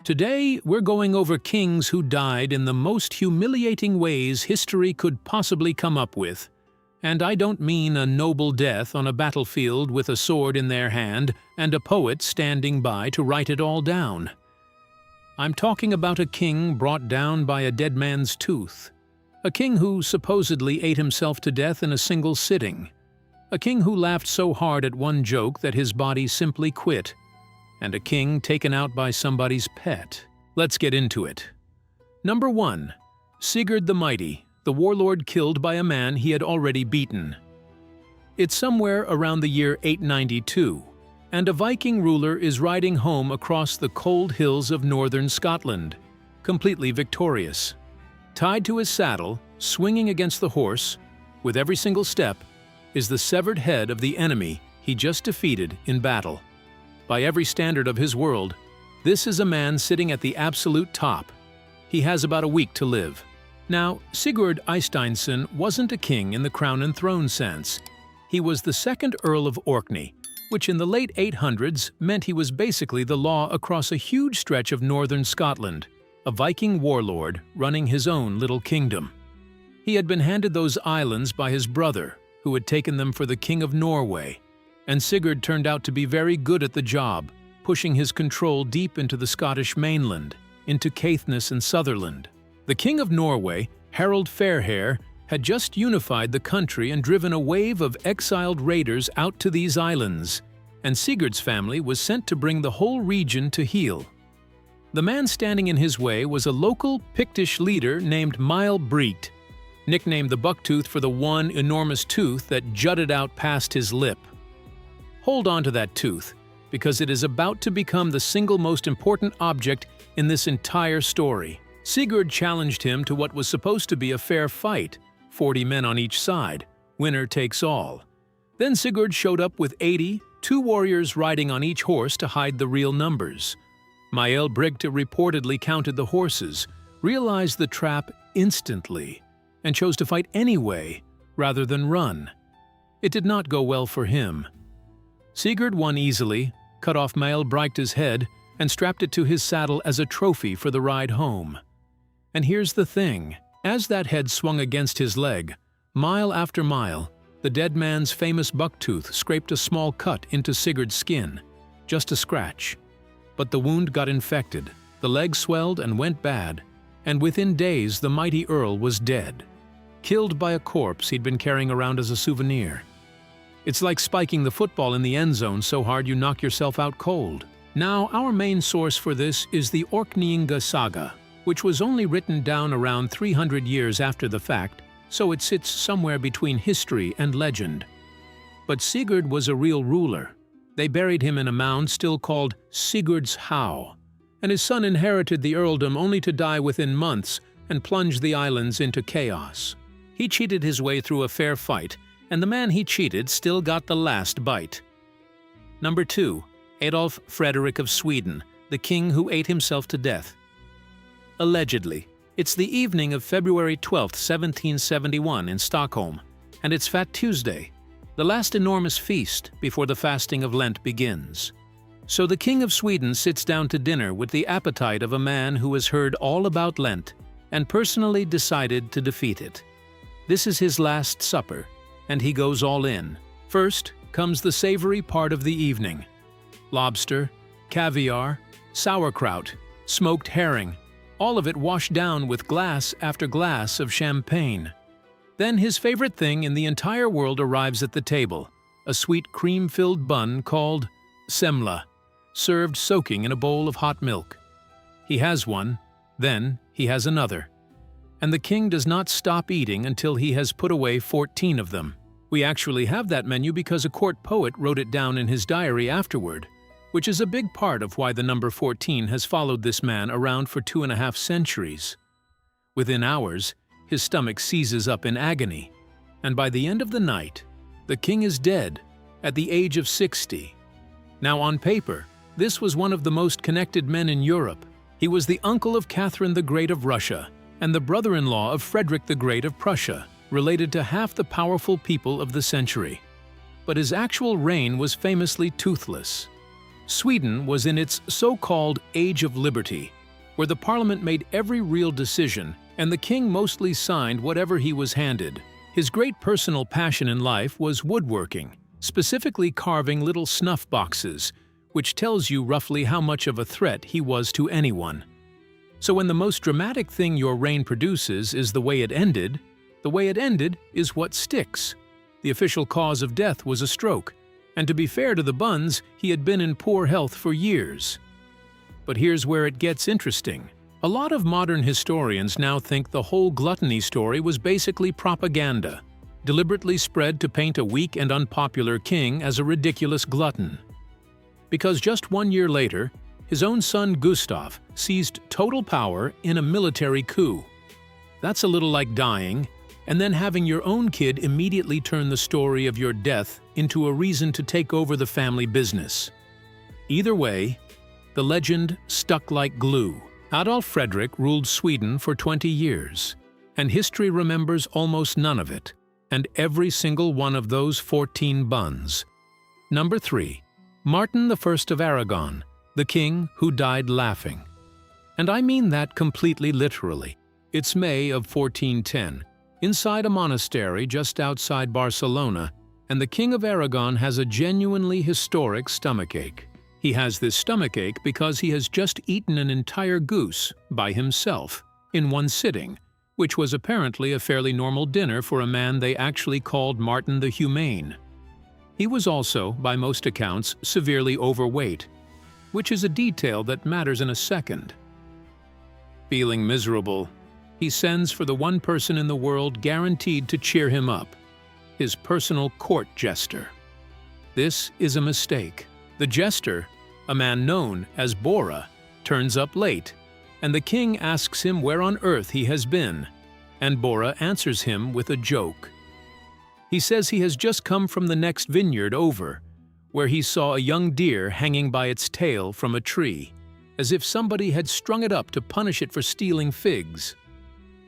Today, we're going over kings who died in the most humiliating ways history could possibly come up with. And I don't mean a noble death on a battlefield with a sword in their hand and a poet standing by to write it all down. I'm talking about a king brought down by a dead man's tooth. A king who supposedly ate himself to death in a single sitting. A king who laughed so hard at one joke that his body simply quit. And a king taken out by somebody's pet. Let's get into it. Number 1. Sigurd the Mighty, the warlord killed by a man he had already beaten. It's somewhere around the year 892, and a Viking ruler is riding home across the cold hills of northern Scotland, completely victorious. Tied to his saddle, swinging against the horse, with every single step, is the severed head of the enemy he just defeated in battle. By every standard of his world, this is a man sitting at the absolute top. He has about a week to live. Now, Sigurd Eysteinsson wasn't a king in the crown and throne sense. He was the second Earl of Orkney, which in the late 800s meant he was basically the law across a huge stretch of northern Scotland, a Viking warlord running his own little kingdom. He had been handed those islands by his brother, who had taken them for the King of Norway, and Sigurd turned out to be very good at the job, pushing his control deep into the Scottish mainland, into Caithness and Sutherland. The King of Norway, Harald Fairhair, had just unified the country and driven a wave of exiled raiders out to these islands, and Sigurd's family was sent to bring the whole region to heel. The man standing in his way was a local Pictish leader named Mile Breet, nicknamed the Bucktooth for the one enormous tooth that jutted out past his lip. Hold on to that tooth, because it is about to become the single most important object in this entire story. Sigurd challenged him to what was supposed to be a fair fight, 40 men on each side, winner takes all. Then Sigurd showed up with 80, 2 warriors riding on each horse to hide the real numbers. Mael Brigte reportedly counted the horses, realized the trap instantly, and chose to fight anyway, rather than run. It did not go well for him. Sigurd won easily, cut off Mael Brigte's head, and strapped it to his saddle as a trophy for the ride home. And here's the thing, as that head swung against his leg, mile after mile, the dead man's famous bucktooth scraped a small cut into Sigurd's skin, just a scratch. But the wound got infected, the leg swelled and went bad, and within days the mighty Earl was dead, killed by a corpse he'd been carrying around as a souvenir. It's like spiking the football in the end zone so hard you knock yourself out cold. Now, our main source for this is the Orkneyinga saga, which was only written down around 300 years after the fact, so it sits somewhere between history and legend. But Sigurd was a real ruler. They buried him in a mound still called Sigurd's How, and his son inherited the earldom only to die within months and plunge the islands into chaos. He cheated his way through a fair fight, and the man he cheated still got the last bite. Number 2. Adolf Frederick of Sweden, the king who ate himself to death. Allegedly, it's the evening of February 12, 1771 in Stockholm, and it's Fat Tuesday, the last enormous feast before the fasting of Lent begins. So the King of Sweden sits down to dinner with the appetite of a man who has heard all about Lent and personally decided to defeat it. This is his last supper, and he goes all in. First comes the savory part of the evening. Lobster, caviar, sauerkraut, smoked herring, all of it washed down with glass after glass of champagne. Then his favorite thing in the entire world arrives at the table, a sweet cream-filled bun called semla, served soaking in a bowl of hot milk. He has one, then he has another. And the king does not stop eating until he has put away 14 of them. We actually have that menu because a court poet wrote it down in his diary afterward, which is a big part of why the number 14 has followed this man around for 2.5 centuries. Within hours, his stomach seizes up in agony, and by the end of the night, the king is dead at the age of 60. Now on paper, this was one of the most connected men in Europe. He was the uncle of Catherine the Great of Russia and the brother-in-law of Frederick the Great of Prussia, related to half the powerful people of the century. But his actual reign was famously toothless. Sweden was in its so-called Age of Liberty, where the parliament made every real decision and the king mostly signed whatever he was handed. His great personal passion in life was woodworking, specifically carving little snuff boxes, which tells you roughly how much of a threat he was to anyone. So when the most dramatic thing your reign produces is the way it ended is what sticks. The official cause of death was a stroke, and to be fair to the buns, he had been in poor health for years. But here's where it gets interesting. A lot of modern historians now think the whole gluttony story was basically propaganda, deliberately spread to paint a weak and unpopular king as a ridiculous glutton. Because just 1 year later, his own son Gustav seized total power in a military coup. That's a little like dying, and then having your own kid immediately turn the story of your death into a reason to take over the family business. Either way, the legend stuck like glue. Adolf Frederick ruled Sweden for 20 years, and history remembers almost none of it, and every single one of those 14 buns. Number 3. Martin the First of Aragon, the king who died laughing. And I mean that completely literally. It's May of 1410, inside a monastery just outside Barcelona, and the King of Aragon has a genuinely historic stomachache. He has this stomachache because he has just eaten an entire goose by himself in one sitting, which was apparently a fairly normal dinner for a man they actually called Martin the Humane. He was also, by most accounts, severely overweight, which is a detail that matters in a second. Feeling miserable, he sends for the one person in the world guaranteed to cheer him up, his personal court jester. This is a mistake. The jester, a man known as Bora, turns up late, and the king asks him where on earth he has been, and Bora answers him with a joke. He says he has just come from the next vineyard over, where he saw a young deer hanging by its tail from a tree, as if somebody had strung it up to punish it for stealing figs.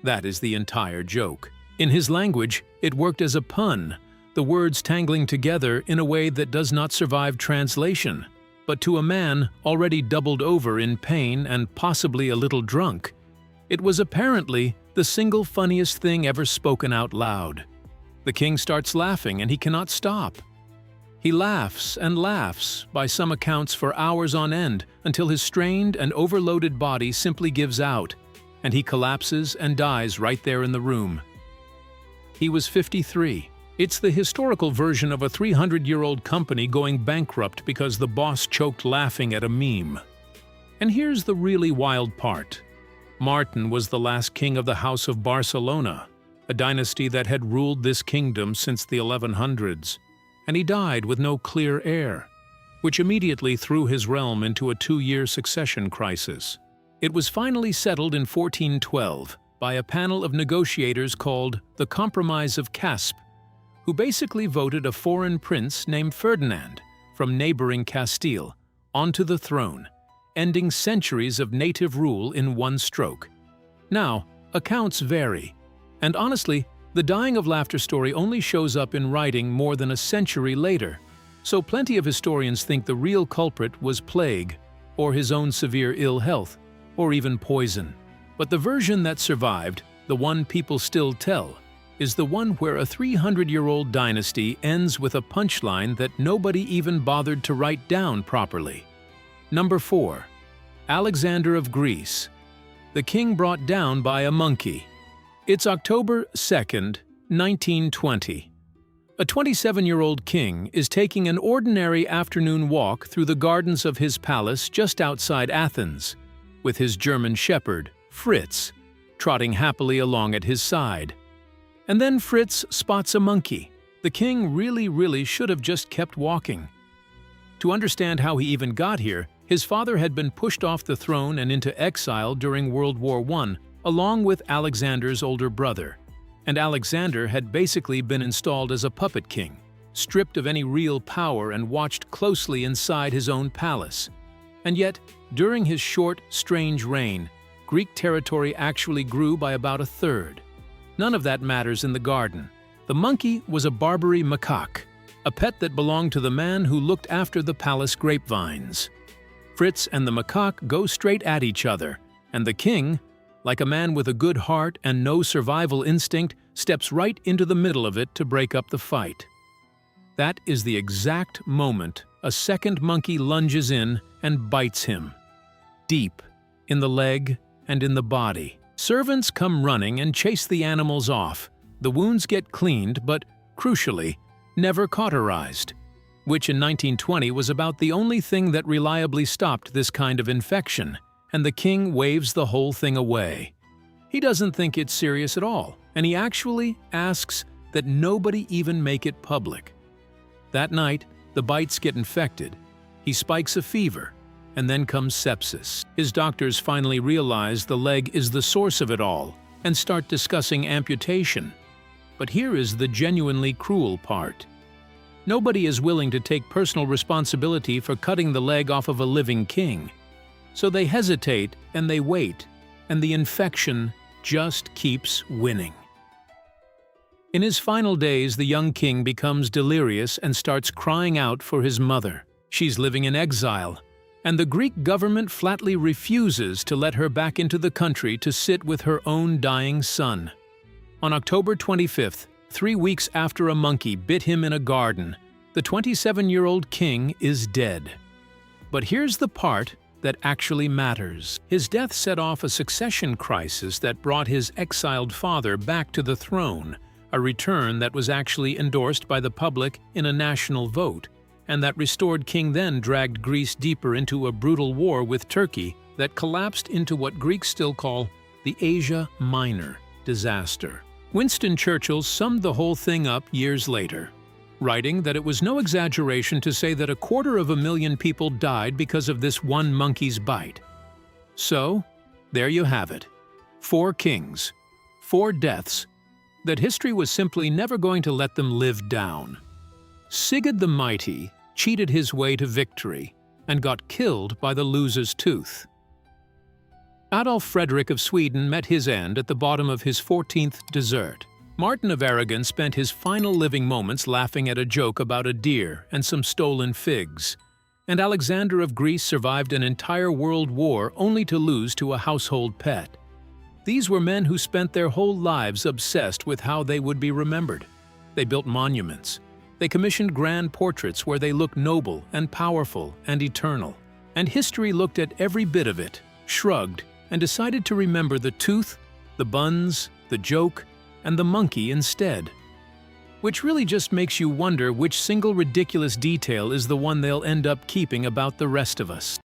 That is the entire joke. In his language, it worked as a pun, the words tangling together in a way that does not survive translation. But to a man already doubled over in pain and possibly a little drunk, it was apparently the single funniest thing ever spoken out loud. The king starts laughing and he cannot stop. He laughs and laughs, by some accounts for hours on end, until his strained and overloaded body simply gives out, and he collapses and dies right there in the room. He was 53. It's the historical version of a 300-year-old company going bankrupt because the boss choked laughing at a meme. And here's the really wild part. Martin was the last king of the House of Barcelona, a dynasty that had ruled this kingdom since the 1100s, and he died with no clear heir, which immediately threw his realm into a 2-year succession crisis. It was finally settled in 1412 by a panel of negotiators called the Compromise of Caspe, who basically voted a foreign prince named Ferdinand from neighboring Castile onto the throne, ending centuries of native rule in one stroke. Now, accounts vary, and honestly, the dying of laughter story only shows up in writing more than a century later, so plenty of historians think the real culprit was plague, or his own severe ill health, or even poison. But the version that survived, the one people still tell, is the one where a 300-year-old dynasty ends with a punchline that nobody even bothered to write down properly. Number 4. Alexander of Greece, the king brought down by a monkey. It's October 2nd, 1920. A 27-year-old king is taking an ordinary afternoon walk through the gardens of his palace just outside Athens, with his German shepherd, Fritz, trotting happily along at his side. And then Fritz spots a monkey. The king really should have just kept walking. To understand how he even got here, his father had been pushed off the throne and into exile during World War I, along with Alexander's older brother. And Alexander had basically been installed as a puppet king, stripped of any real power and watched closely inside his own palace. And yet, during his short, strange reign, Greek territory actually grew by about a third. None of that matters in the garden. The monkey was a Barbary macaque, a pet that belonged to the man who looked after the palace grapevines. Fritz and the macaque go straight at each other, and the king, like a man with a good heart and no survival instinct, steps right into the middle of it to break up the fight. That is the exact moment a second monkey lunges in and bites him, deep in the leg and in the body. Servants come running and chase the animals off. The wounds get cleaned, but, crucially, never cauterized, which in 1920 was about the only thing that reliably stopped this kind of infection, and the king waves the whole thing away. He doesn't think it's serious at all, and he actually asks that nobody even make it public. That night, the bites get infected. He spikes a fever, and then comes sepsis. His doctors finally realize the leg is the source of it all and start discussing amputation. But here is the genuinely cruel part. Nobody is willing to take personal responsibility for cutting the leg off of a living king. So they hesitate and they wait, and the infection just keeps winning. In his final days, the young king becomes delirious and starts crying out for his mother. She's living in exile, and the Greek government flatly refuses to let her back into the country to sit with her own dying son. On October 25th, 3 weeks after a monkey bit him in a garden, the 27-year-old king is dead. But here's the part that actually matters. His death set off a succession crisis that brought his exiled father back to the throne, a return that was actually endorsed by the public in a national vote, and that restored king then dragged Greece deeper into a brutal war with Turkey that collapsed into what Greeks still call the Asia Minor disaster. Winston Churchill summed the whole thing up years later, writing that it was no exaggeration to say that 250,000 people died because of this one monkey's bite. So, there you have it. 4 kings, 4 deaths, that history was simply never going to let them live down. Sigurd the Mighty cheated his way to victory and got killed by the loser's tooth. Adolf Frederick of Sweden met his end at the bottom of his 14th dessert. Martin of Aragon spent his final living moments laughing at a joke about a deer and some stolen figs. And Alexander of Greece survived an entire world war only to lose to a household pet. These were men who spent their whole lives obsessed with how they would be remembered. They built monuments. They commissioned grand portraits where they looked noble and powerful and eternal. And history looked at every bit of it, shrugged, and decided to remember the tooth, the buns, the joke, and the monkey instead. Which really just makes you wonder which single ridiculous detail is the one they'll end up keeping about the rest of us.